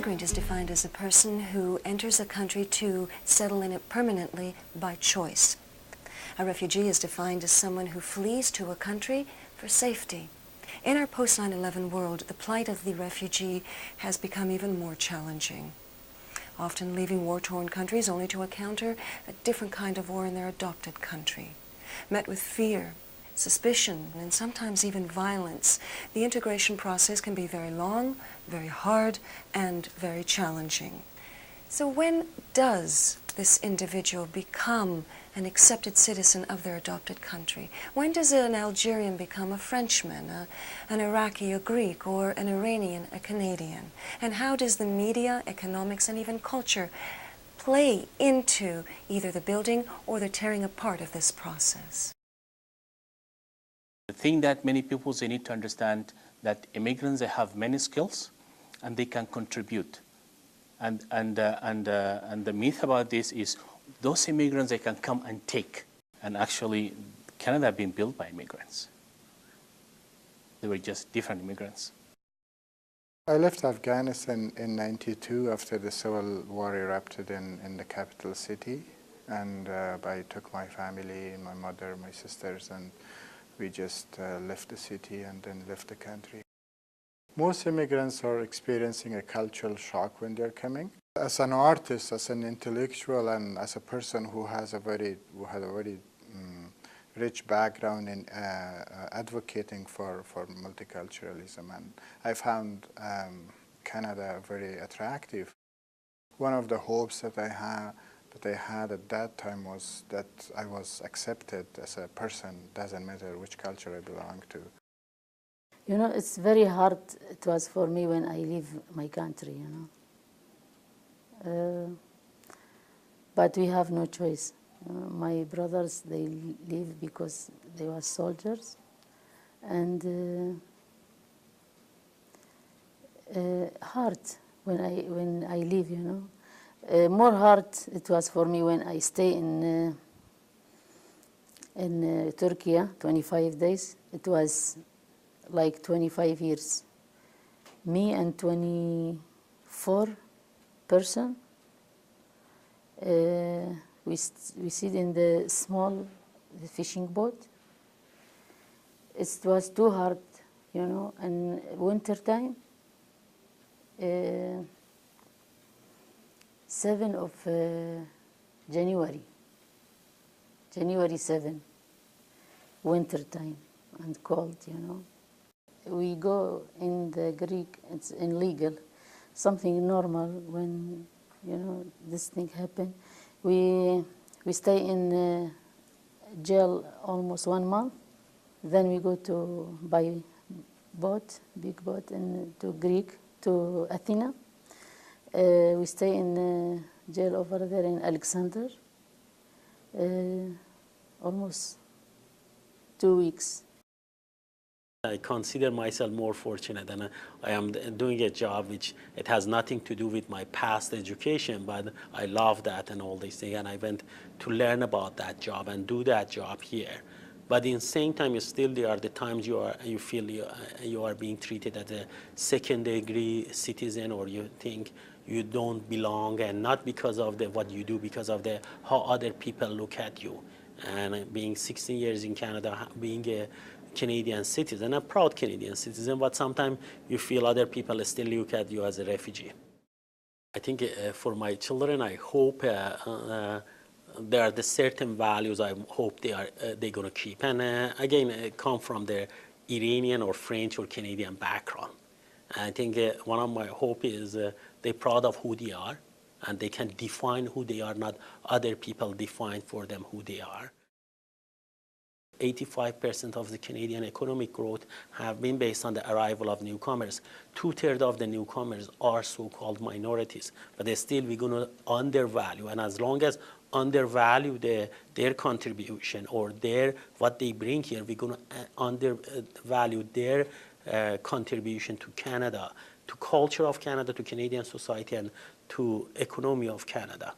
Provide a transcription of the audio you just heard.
immigrant is defined as a person who enters a country to settle in it permanently by choice. A refugee is defined as someone who flees to a country for safety. In our post-9/11 world, the plight of the refugee has become even more challenging, often leaving war-torn countries only to encounter a different kind of war in their adopted country. Met with fear, suspicion, and sometimes even violence, the integration process can be very long, very hard, and very challenging. So when does this individual become an accepted citizen of their adopted country? When does an Algerian become a Frenchman, an Iraqi a Greek, or an Iranian a Canadian? And how does the media, economics, and even culture play into either the building or the tearing apart of this process? The thing that many people, they need to understand that immigrants, they have many skills and they can contribute. And the myth about this is those immigrants, they can come and take. And actually, Canada has been built by immigrants. They were just different immigrants. I left Afghanistan in '92 after the civil war erupted in the capital city. And I took my family, my mother, my sisters, and we just left the city and then left the country. Most immigrants are experiencing a cultural shock when they're coming. As an artist, as an intellectual, and as a person who had a very rich background in advocating for multiculturalism, and I found Canada very attractive. One of the hopes that I had at that time was that I was accepted as a person, doesn't matter which culture I belong to. You know, it's very hard, it was for me when I leave my country, you know. But we have no choice. My brothers, they leave because they were soldiers. And hard when I leave, you know. More hard it was for me when I stay in Turkey, 25 days. It was like 25 years. Me and 24 person. We sit in the small fishing boat. It was too hard, you know, and winter time. 7 of January 7, winter time and cold, you know. We go in the Greek, it's illegal, something normal when, you know, this thing happened. We stay in jail almost 1 month. Then we go to by boat, big boat, and to Greek, to Athena. We stay in jail over there in Alexander, almost 2 weeks. I consider myself more fortunate, and I am doing a job which it has nothing to do with my past education, but I love that and all these things, and I went to learn about that job and do that job here. But in the same time, still there are the times you feel you are being treated as a second-degree citizen, or you think you don't belong, and not because of what you do, because of how other people look at you. And being 16 years in Canada, being a Canadian citizen, a proud Canadian citizen, but sometimes you feel other people still look at you as a refugee. I think for my children, I hope there are the certain values I hope they're going to keep, and again come from the Iranian or French or Canadian background. I think one of my hope is they're proud of who they are, and they can define who they are, not other people define for them who they are. 85% of the Canadian economic growth have been based on the arrival of newcomers. 2/3 of the newcomers are so-called minorities, but still we're going to undervalue, and as long as undervalue their contribution or what they bring here, we're going to undervalue their contribution to Canada, to culture of Canada, to Canadian society, and to economy of Canada.